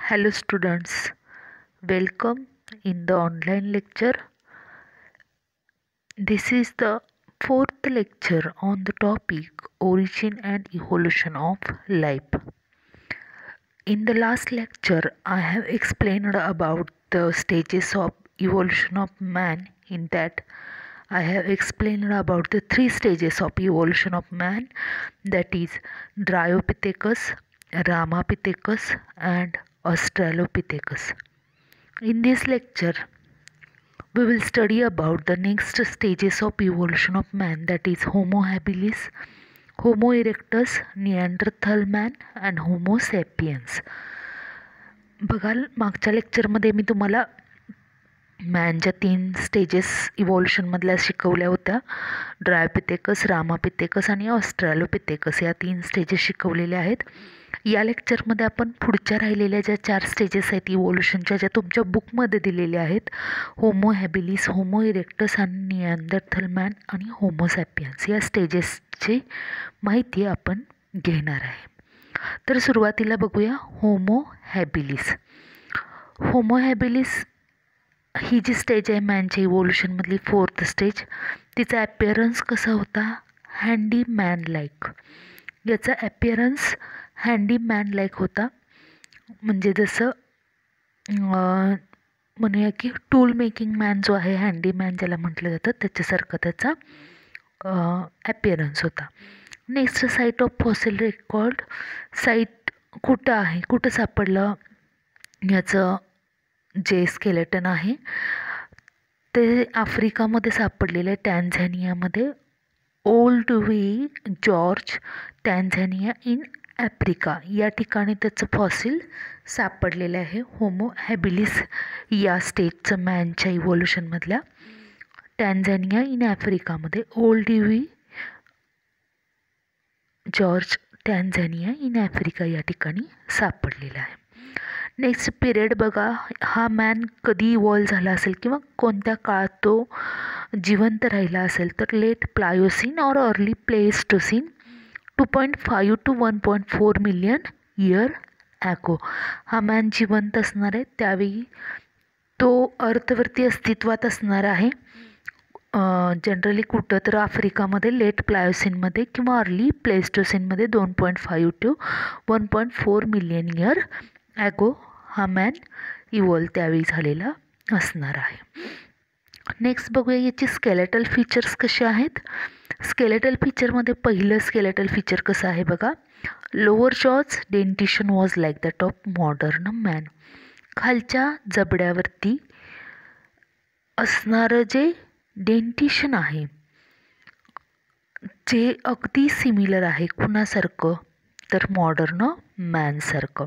Hello students, welcome in the online lecture. This is the fourth lecture on the topic Origin and Evolution of Life. In the last lecture, I have explained about the stages of evolution of man. In that, I have explained about the three stages of evolution of man, that is Dryopithecus, Ramapithecus and Australopithecus. In this lecture, we will study about the next stages of evolution of man, that is Homo habilis, Homo erectus, Neanderthal man and Homo sapiens. बघाल मागच्या लेक्चरमध्ये मी तुम्हाला मॅनच्या 3 stages इव्होल्यूशनमधल्या शिकवल्या होत्या. Dryopithecus, Ramapithecus आणि ऑस्ट्रालोपिथेकस या 3 stages शिकवलेल्या आहेत. या लेक्चरमध्ये आपण पुढच्या राहिलेल्या ज्या 4 स्टेजेस आहेत इव्होल्यूशनच्या, ज्या तुमच्या बुकमध्ये दिलेल्या आहेत, होमो हॅबिलिस, होमो इरेक्टस आणि निअँडरथल मॅन आणि होमो सॅपियन्स, या स्टेजेसची माहिती आपण घेणार आहे. तर सुरुवातीला बघूया होमो हॅबिलिस. होमो हॅबिलिस ही जी स्टेज आहे मॅनच्या इव्होल्यूशनमधली 4th स्टेज, तिचा ॲपिअरन्स कसा होता? Handyman like. याचा ॲपिअरन्स हँडीमॅन लाईक होता, म्हणजे जसं म्हणूया की टूल मेकिंग मॅन जो आहे, हँडीमॅन ज्याला म्हटलं जातं, त्याच्यासारखं त्याचा ॲपिअरन्स होता. Next site of fossil record. Site कुठं आहे, कुठं सापडलं याचं जे स्केलेटन आहे ते आफ्रिकामध्ये सापडलेलं आहे, टॅन्झॅनियामध्ये. Olduvai Gorge, Tanzania in Africa या ठिकाणी त्याचं फॉसिल सापडलेलं आहे, होमो हॅबिलिस या स्टेजचं मॅनच्या इव्होल्यूशनमधल्या. टॅन्झॅनिया इन आफ्रिकामध्ये Olduvai Gorge, Tanzania in Africa या ठिकाणी सापडलेला आहे. नेक्स्ट पिरियड बघा, हा मॅन कधी इव्हॉल्व झाला असेल किंवा कोणत्या काळात तो जिवंत राहिला असेल, तर लेट प्लायोसिन और early Pleistocene, 2.5 to 1.4 million year ago. हा मॅन जिवंत असणार आहे, त्यावेळी तो अर्थवरती अस्तित्वात असणार आहे. जनरली कुठं तर आफ्रिकामध्ये लेट प्लायोसिनमध्ये किंवा अर्ली प्लेस्टोसिनमध्ये 2.5 to 1.4 मिलियन इयर ॲगो हा मॅन इव्हॉल्व त्यावेळी झालेला असणार आहे. नेक्स्ट बघूया याची स्केलेटल फीचर्स कसे आहेत. स्केलेटल फीचरमध्ये पहिलं स्केलेटल फीचर कसं आहे बघा, lower jaws dentition was like that of modern man. खालच्या जबड्यावरती असणारं जे डेंटिशन आहे जे अगदी सिमिलर आहे कुणासारखं, तर मॉडर्न मॅनसारखं.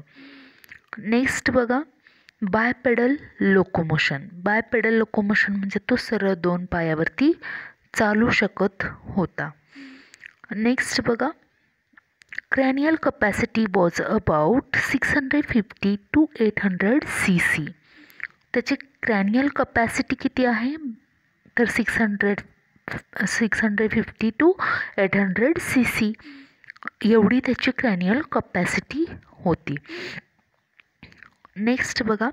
नेक्स्ट बघा, बायपेडल लोकोमोशन. बायपेडल लोकोमोशन म्हणजे तो सरळ 2 पायावरती चालू शकत होता. नेक्स्ट बघा, cranial capacity was about 650 to 800 cc. त्याची क्रॅनियल कपॅसिटी किती आहे, तर 650 to 800 cc एवढी त्याची क्रॅनियल कपॅसिटी होती. नेक्स्ट बघा,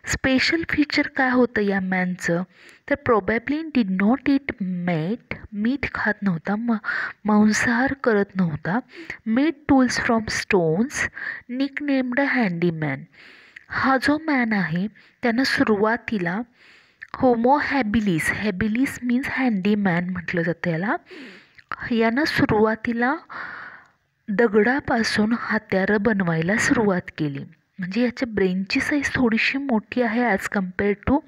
स्पेशल फीचर काय होतं या मॅनचं, तर probably did not eat meat, meat खात नव्हता, मांसाहार करत नव्हता. Made tools from stones, nicknamed handyman. हा जो मॅन आहे त्यानं सुरुवातीला Homo habilis, habilis means handyman म्हटलं जातं याला, यानं सुरुवातीला दगडापासून हत्यारं बनवायला सुरुवात केली. म्हणजे याच्या ब्रेनची साईज थोडीशी मोठी आहे ॲज कम्पेअर्ड टू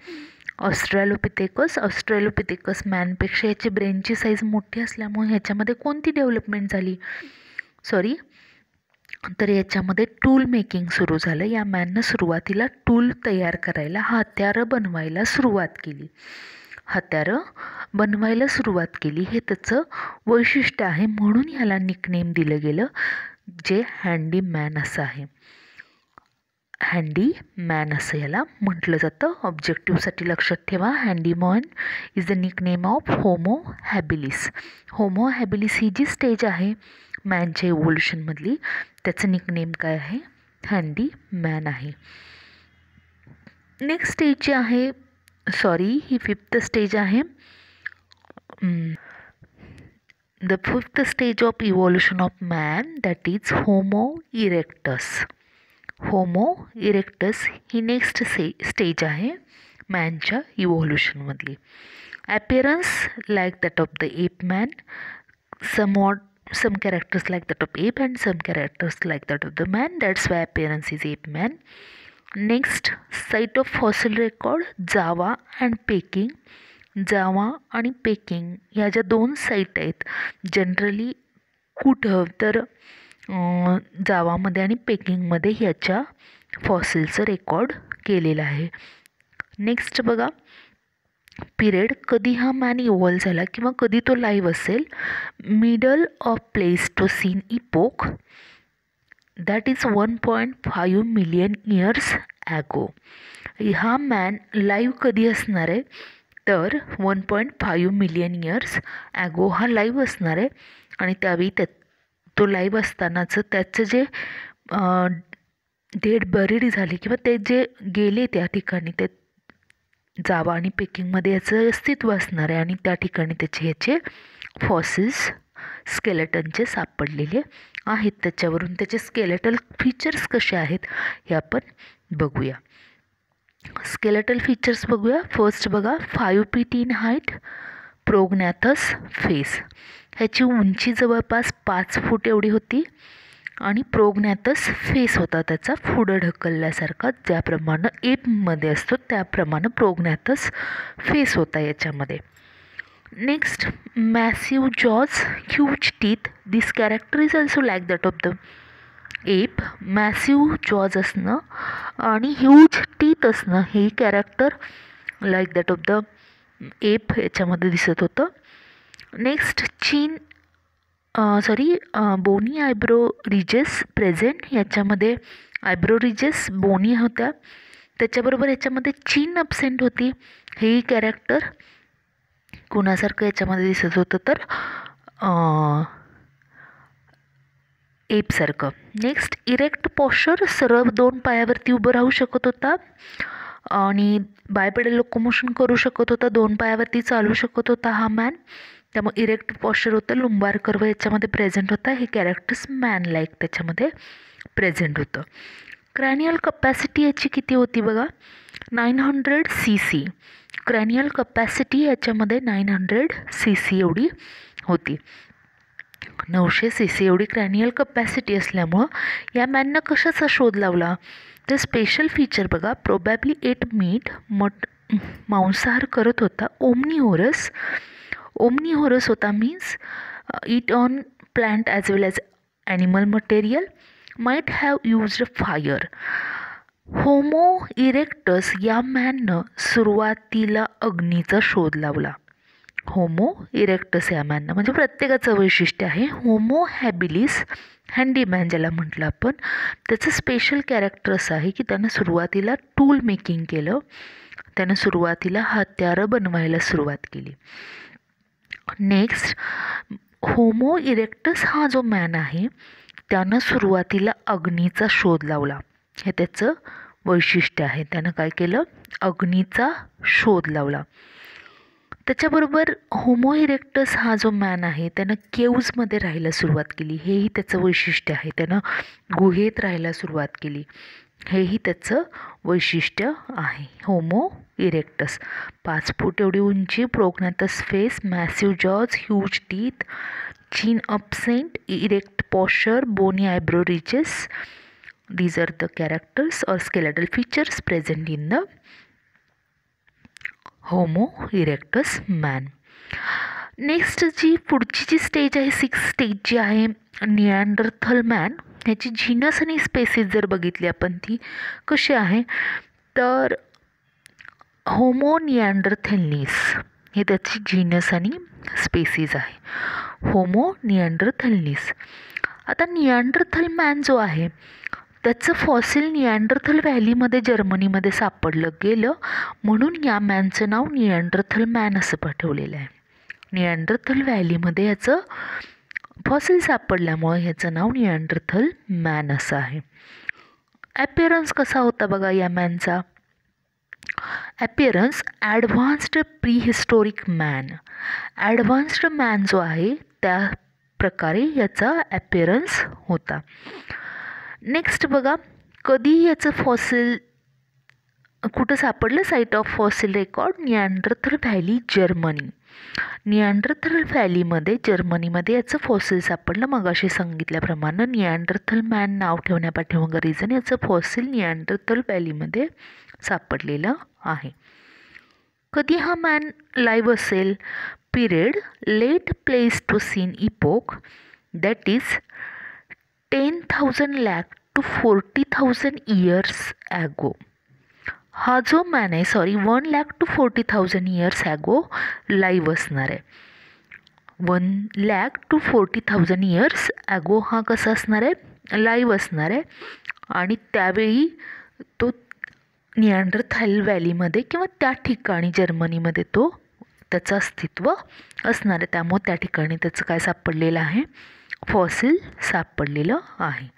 ऑस्ट्रॅलोपिथेकस. ऑस्ट्रॅलोपिथेकस मॅनपेक्षा याची ब्रेनची साईज मोठी असल्यामुळे ह्याच्यामध्ये कोणती डेव्हलपमेंट झाली, तर याच्यामध्ये टूल मेकिंग सुरू झालं. या मॅननं सुरुवातीला टूल तयार करायला, हत्यारं बनवायला सुरुवात केली. हत्यारं बनवायला सुरुवात केली हे त्याचं वैशिष्ट्य आहे, म्हणून ह्याला निकनेम दिलं गेलं जे हँडीमॅन असं आहे. हँडीमॅन असं याला म्हटलं जातं. ऑब्जेक्टिव्हसाठी लक्षात ठेवा, handyman is the nickname of Homo habilis. Homo habilis ही जी स्टेज आहे मॅनच्या इव्होल्यूशनमधली, त्याचं निकनेम काय आहे, हँडीमॅन आहे. नेक्स्ट स्टेज जी आहे, ही 5th स्टेज आहे. The 5th stage of evolution of man, that is Homo erectus. Homo erectus he next stage आहे मॅनच्या इव्होल्युशनमधली. Appearance like that of the ape man, some characters like that of ape and some characters like that of the man. That's why appearance is ape man. Next, site of fossil record, Java and Peking. Java आणि Peking ह्या ज्या 2 site आहेत generally कुठं तर जावामध्ये आणि पेकिंगमध्ये ह्याच्या फॉसिलचं record केलेलं आहे. नेक्स्ट बघा, पिरियड कधी हा मॅन इव्हॉल्व झाला किंवा कधी तो लाईव्ह असेल. Middle of Pleistocene epoch, that is 1.5 million years ago. हा मॅन लाईव्ह कधी असणार आहे तर 1.5 मिलियन इयर्स ॲगो हा लाईव्ह असणार आहे. आणि त्यावेळी तो लाईव्ह असतानाचं त्याचं जे डेड बरीड झाले किंवा ते जे गेले त्या ठिकाणी, ते जावा आणि पेकिंगमध्ये याचं अस्तित्व असणार आहे आणि त्या ठिकाणी ह्याचे फॉसिल्स स्केलेटनचे सापडलेले आहेत. त्याच्यावरून त्याचे स्केलेटल फीचर्स कसे आहेत हे आपण बघूया. स्केलेटल फीचर्स बघूया. फर्स्ट बघा, 5 feet इन हाईट, प्रोग्नॅथस फेस. ह्याची उंची जवळपास 5 फूट एवढी होती आणि प्रोग्नॅथस फेस होता त्याचा पुढं ढकलल्यासारखा, ज्याप्रमाणे एपमध्ये असतो त्याप्रमाणे प्रोग्नॅथस फेस होता याच्यामध्ये. Next, massive jaws, huge teeth. This character is also like that of the ape. Massive jaws असणं आणि ह्यूज टीथ असणं हे character like that of the ape याच्यामध्ये दिसत होतं. Next, bony eyebrow ridges present. याच्यामध्ये आयब्रो रिजेस बोनी होत्या, त्याच्याबरोबर याच्यामध्ये चीन अब्सेंट होती. हे कॅरेक्टर कुणासारखं याच्यामध्ये दिसत होतं तर एपसारखं. नेक्स्ट, इरेक्ट पॉश्चर, सरळ 2 पायावरती उभं राहू शकत होता आणि बायपेडल लोकोमोशन करू शकत होता, 2 पायावरती चालू शकत होता हा मॅन. त्यामुळे इरेक्ट पॉश्चर होतं, लुंबार कर्व याच्यामध्ये प्रेझेंट होता. हे कॅरेक्टर्स मॅन लाईक त्याच्यामध्ये प्रेझेंट होतं. क्रॅनियल कपॅसिटी याची किती होती बघा, 900 cc. क्रॅनियल कपॅसिटी याच्यामध्ये 900 cc एवढी होती. 900 cc एवढी क्रॅनियल कपॅसिटी असल्यामुळं या मॅननं कशाचा शोध लावला तर स्पेशल फीचर बघा, प्रोबॅबली एट मीट, मांसाहार करत होता. ओमनीहोरस होता, means it on plant as well as animal material. Might have used fire. Homo erectus या मॅननं सुरुवातीला अग्नीचा शोध लावला. होमो इरेक्टस या मॅननं, म्हणजे प्रत्येकाचं वैशिष्ट्य आहे. होमो हॅबिलिस, हँडीमॅन ज्याला म्हटलं आपण, त्याचं स्पेशल कॅरेक्टर असं आहे की त्यानं सुरुवातीला टूल मेकिंग केलं. त्यानं सुरुवातीला हत्यारं बनवायला सुरुवात केली. नेक्स्ट, होमो इरेक्टस हा जो मॅन आहे त्यानं सुरुवातीला अग्नीचा शोध लावला. हे त्याचं वैशिष्ट्य आहे. त्यानं काय केलं, अग्नीचा शोध लावला. त्याच्याबरोबर होमो इरेक्टस हा जो मॅन आहे त्यानं केव्जमध्ये राहायला सुरुवात केली. हेही त्याचं वैशिष्ट्य आहे. त्यानं गुहेत राहायला सुरुवात केली. हेही त्याचं वैशिष्ट्य आहे. होमो इरेक्टस, 5 फूट एवढी उंची, prognathous face, massive jaws, huge teeth, chin absent, erect posture, bony eyebrow ridges. These are the characters or skeletal features present in the Homo erectus man. Next पुढची जी स्टेज आहे, 6th stage जी आहे Neanderthal man. ह्याची genus आणि spaces जर बघितली आपण ती कशी आहे तर होमो निअँडरथेलिस हे त्याची जीनस आणि स्पेसिस आहे. होमो निअँडरथेलिस. आता निअँडरथल मॅन जो आहे त्याचं फॉसिल निअँडरथल व्हॅलीमध्ये जर्मनीमध्ये सापडलं गेलं, म्हणून या मॅनचं नाव निअँडरथल मॅन असं पाठवलेलं आहे. निअँडरथल व्हॅलीमध्ये याचं फॉसिल सापडल्यामुळं ह्याचं नाव निअँडरथल मॅन असं आहे. ॲपिअरन्स कसा होता बघा या मॅनचा, appearance advanced prehistoric man. Advanced man जो आहे त्या प्रकारे याचा ॲपिअरन्स होता. नेक्स्ट बघा, कधी याचं फॉसिल कुठं सापडलं? Site of fossil record Neanderthal valley, Germany. Neanderthal व्हॅलीमध्ये जर्मनीमध्ये याचं फॉसिल सापडलं. मगाशी सांगितल्याप्रमाणे निअँडरथल मॅन नाव ठेवण्यापाठीमागं रिझन याचं फॉसिल निअँडरथल व्हॅलीमध्ये सापडलेलं आहे. कधी हा मॅन लाईव्ह असेल? Period late Pleistocene epoch, that is 10,000 lakh to 40,000 years ago. हा जो मॅन आहे 1 lakh to 40,000 years ago live असणार आहे. 1 lakh to 40,000 years ॲगो हा कसा असणार आहे? लाईव्ह असणार आहे. आणि त्यावेळी तो निअँडरथल व्हॅलीमध्ये किंवा त्या ठिकाणी जर्मनीमध्ये तो त्याचं अस्तित्व असणार आहे. त्यामुळे त्या ठिकाणी त्याचं काय सापडलेलं आहे? फॉसिल सापडलेलं आहे.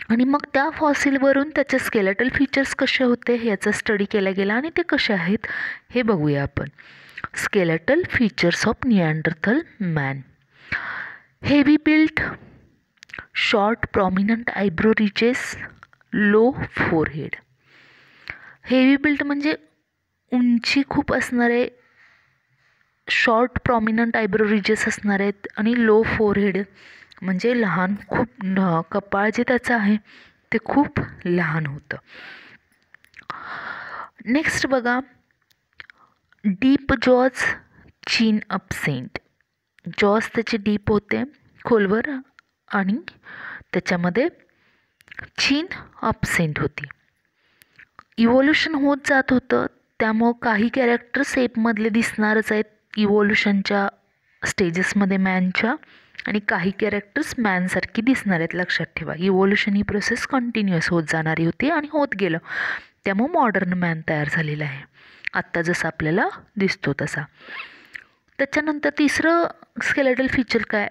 आणि मग त्या फॉसिलवरून त्याचे स्केलेटल फीचर्स कसे होते याचा स्टडी केला गेला आणि ते कसे आहेत हे बघूया आपण. Skeletal features of Neanderthal man. Heavy built, short prominent eyebrow ridges, low forehead. Heavy built म्हणजे उंची खूप असणारे, शॉर्ट प्रॉमिनंट आयब्रो रिजेस असणार आहेत आणि लो फोरहेड म्हणजे लहान, खूप कपाळ जे त्याचं आहे ते खूप लहान होतं. नेक्स्ट बघा, deep jaws, chin absent. Jaws त्याचे डीप होते, खोलवर, आणि त्याच्यामध्ये चीन अपसेंट होती. इव्होल्युशन होत जात होतं, त्यामुळं काही कॅरेक्टर सेपमधले दिसणारच आहेत इव्होल्युशनच्या स्टेजेसमध्ये मॅनच्या, आणि काही कॅरेक्टर्स मॅनसारखी दिसणार आहेत. लक्षात ठेवा, इव्होल्युशन ही प्रोसेस कंटिन्युअस होत जाणारी होती आणि होत गेलं, त्यामुळं मॉडर्न मॅन तयार झालेला आहे आत्ता जसा आपल्याला दिसतो तसा. त्याच्यानंतर तिसरं स्केलेटल फीचर काय?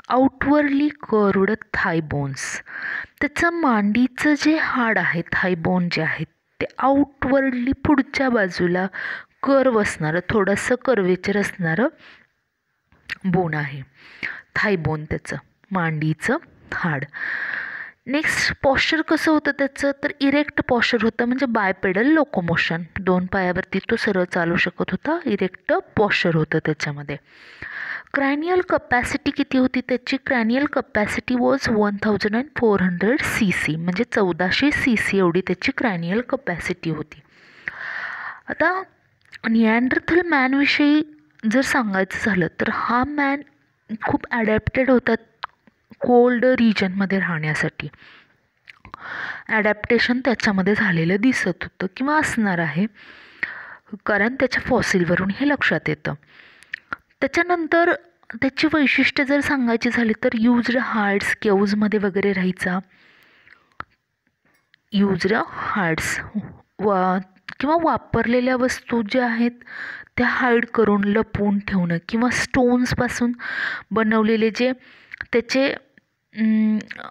आउटवर्डली कर्व्ड थाय बोन्स. त्याचं मांडीचं जे हाड आहे, थाय बोन जे आहेत ते आउटवर्डली पुढच्या बाजूला कर्व असणारं, थोडंसं कर्वेचर असणारं बोन आहे, थाय बोन त्याचं, मांडीचं हाड. नेक्स्ट पॉश्चर कसं होतं त्याचं? तर इरेक्ट पॉश्चर होतं, म्हणजे बायपेडल लोकोमोशन, 2 पायावरती तो सरळ चालू शकत होता. इरेक्ट पॉश्चर होतं त्याच्यामध्ये. क्रॅनियल कपॅसिटी किती होती त्याची? क्रॅनियल कपॅसिटी वॉज 1400 cc, म्हणजे 1400 cc एवढी त्याची क्रॅनियल कपॅसिटी होती. आता निअँडरथल मॅनविषयी जर सांगायचं झालं तर हा मॅन खूप ॲडॅप्टेड होता कोल्ड रिजनमध्ये राहण्यासाठी. ॲडॅप्टेशन त्याच्यामध्ये झालेलं दिसत होतं किंवा असणार आहे, कारण त्याच्या फॉसिलवरून हे लक्षात येतं. त्याच्यानंतर त्याची वैशिष्ट्य जर सांगायची झाली तर युज्ड हार्ड्स, केव्जमध्ये वगैरे राहायचा. युज्ड हार्ड्स किंवा वापरलेल्या वस्तू ज्या आहेत त्या हाईड करून लपवून ठेवणं, किंवा स्टोन्सपासून बनवलेले जे त्याचे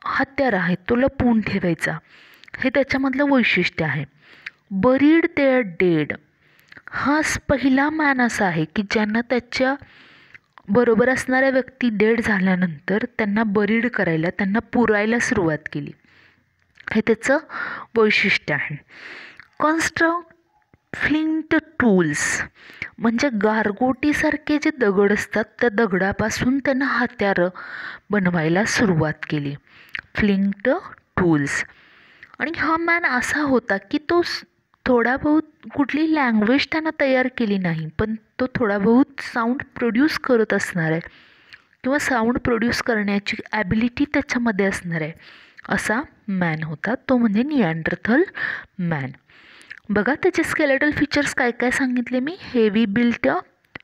हत्यार आहेत तो लपवून ठेवायचा, हे त्याच्यामधलं वैशिष्ट्य आहे. Buried their dead. हा पहिला मॅन असा आहे की ज्यांना त्याच्या बरोबर असणाऱ्या व्यक्ती डेड झाल्यानंतर त्यांना बरीड करायला, त्यांना पुरायला सुरुवात केली, हे त्याचं वैशिष्ट्य आहे. कन्स्ट्रक्ट फ्लिंट टूल्स, म्हणजे गारगोटीसारखे जे दगड असतात त्या दगडापासून त्यांना हत्यारं बनवायला सुरुवात केली, फ्लिंट टूल्स. आणि हा मॅन असा होता की तो थोडा बहुत कुठली लँग्वेज त्यानं तयार केली नाही, पण तो थोडा बहुत साऊंड प्रोड्यूस करत असणार आहे किंवा साऊंड प्रोड्यूस करण्याची ॲबिलिटी त्याच्यामध्ये असणार आहे, असा मॅन होता तो, म्हणजे निअँडरथल मॅन. बघा त्याचे स्केलेटल फीचर्स काय काय सांगितले मी. Heavy built,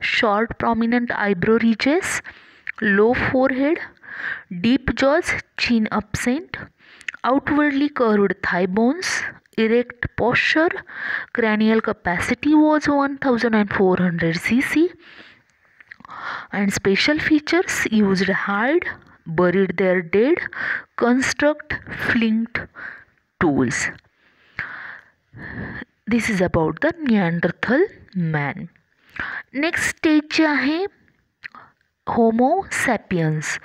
short prominent eyebrow ridges, low forehead, deep jaws, chin absent, outwardly curved thigh bones, erect posture, cranial capacity was 1400 cc, and special features: used hide, buried their dead, construct flint tools. This is about the Neanderthal man. Next stage जे आहे homo sapiens,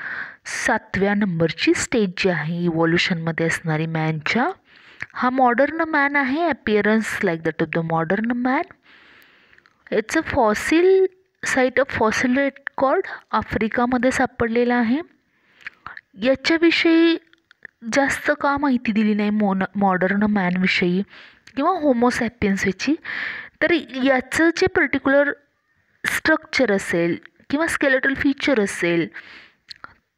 7व्या नंबरची stage जी आहे इव्होल्युशनमध्ये असणारी मॅनच्या. हा modern man आहे. Appearance like that of the modern man. It's a fossil site of fossil record, आफ्रिकामध्ये सापडलेला आहे. याच्याविषयी जास्त का माहिती दिली नाही मॉडर्न मॅनविषयी किंवा होमोसॅपियन्सविषयी, तर याचं जे पर्टिक्युलर स्ट्रक्चर असेल किंवा स्केलेटल फीचर असेल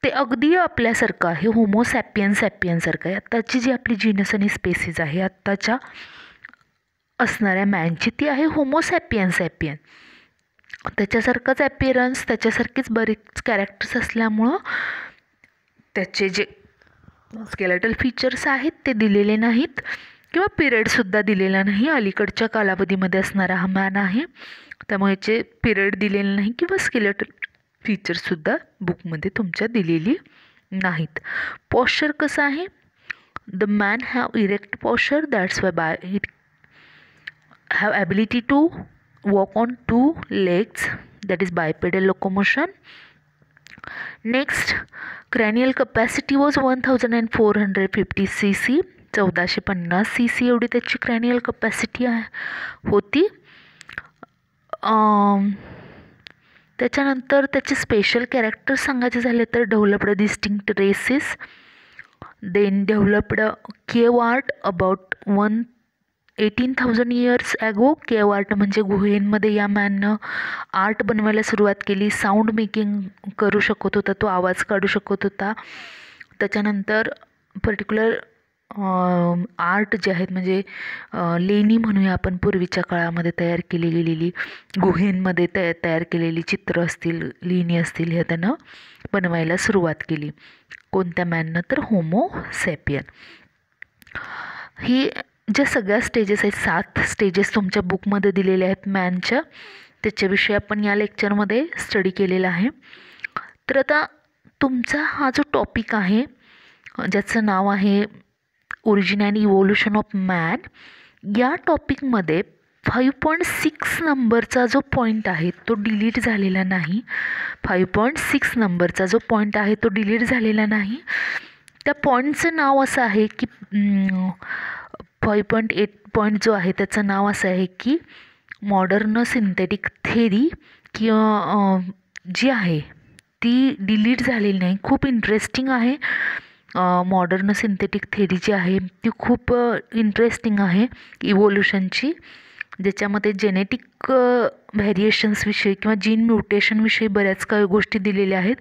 ते अगदी आपल्यासारखं आहे, सॅपियनसारखं आहे. आत्ताची जी आपली जीनस आणि स्पेसीज आहे आत्ताच्या असणाऱ्या मॅनची ती आहे सॅपियन. त्याच्यासारखंच ॲपिअरन्स, त्याच्यासारखेच बरेच कॅरेक्टर्स असल्यामुळं त्याचे जे स्केलेटल फीचर्स आहेत ते दिलेले नाहीत किंवा पिरियडसुद्धा दिलेला नाही. अलीकडच्या कालावधीमध्ये असणारा हा मॅन आहे, त्यामुळे याचे पिरियड दिलेले नाही किंवा स्केलेटल फीचर्ससुद्धा बुकमध्ये तुमच्या दिलेली नाहीत. पॉश्चर कसं आहे? The man have erect posture, that's why by it have ability to walk on 2 legs, that is bipedal locomotion. Next, cranial capacity was 1450 cc, 1450 cc एवढी त्याची क्रॅनियल कपॅसिटी होती. त्याच्यानंतर त्याचे स्पेशल कॅरेक्टर्स सांगायचे झाले तर developed distinct races, then developed cave art about 18,000 years ago. Cave art म्हणजे गुहेंमध्ये या मॅननं आर्ट बनवायला सुरुवात केली. साऊंड मेकिंग करू शकत होता, तो आवाज काढू शकत होता. त्याच्यानंतर पर्टिक्युलर आर्ट जे आहेत म्हणजे लेणी म्हणूया आपण, पूर्वीच्या काळामध्ये तयार केली गेलेली गुहेंमध्ये तयार केलेली चित्र असतील, लेणी असतील, हे त्यानं बनवायला सुरुवात केली. कोणत्या मॅननं? तर होमो सॅपियन. ही ज्या सगळ्या स्टेजेस आहेत, 7 स्टेजेस तुमच्या बुकमध्ये दिलेल्या आहेत मॅनच्या, त्याच्याविषयी आपण या लेक्चरमध्ये स्टडी केलेला आहे. तर आता तुमचा हा जो टॉपिक आहे ज्याचं नाव आहे origin and evolution of man, या टॉपिकमध्ये 5.6 नंबरचा जो पॉईंट आहे तो डिलीट झालेला नाही. 5.6 नंबरचा जो पॉईंट आहे तो डिलीट झालेला नाही. त्या पॉईंटचं नाव असं आहे की 5.8 पॉईंट जो आहे त्याचं नाव असं आहे की मॉडर्न सिंथेटिक थेरी, किंवा जी आहे ती डिलीट झालेली नाही. खूप इंटरेस्टिंग आहे. मॉडर्न सिंथेटिक थेरी जी आहे ती खूप इंटरेस्टिंग आहे इव्होल्युशनची, ज्याच्यामध्ये जेनेटिक व्हेरिएशन्सविषयी किंवा जीन म्युटेशनविषयी बऱ्याच काही गोष्टी दिलेल्या आहेत.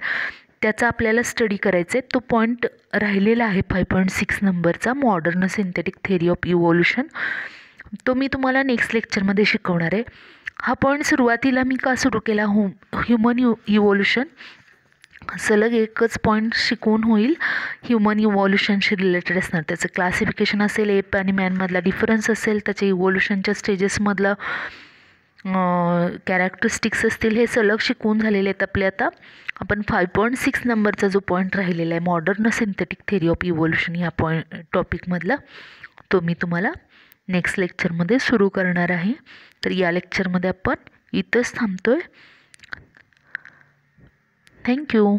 त्याचा आपल्याला स्टडी करायचा आहे. तो पॉईंट राहिलेला आहे 5.6 नंबरचा, modern synthetic theory of evolution. तो मी तुम्हाला नेक्स्ट लेक्चरमध्ये शिकवणार आहे. हा पॉईंट सुरुवातीला मी का सुरू केला, ह्युमन इव्होल्युशन, सलग एकच पॉईंट शिकवून होईल. ह्युमन इव्होल्युशनशी रिलेटेड असणार, त्याचं क्लासिफिकेशन असेल, एप आणि मॅनमधला डिफरन्स असेल, त्याच्या इव्होल्युशनच्या स्टेजेसमधलं कॅरेक्टरिस्टिक्स असतील, हे सलग शिकवून झालेले आहेत आपले. आता आपण 5.6 नंबरचा जो पॉईंट राहिलेला आहे modern synthetic theory of evolution या टॉपिकमधला, तो मी तुम्हाला नेक्स्ट लेक्चरमध्ये सुरू करणार आहे. तर या लेक्चरमध्ये आपण इथंच थांबतो आहे. थँक्यू.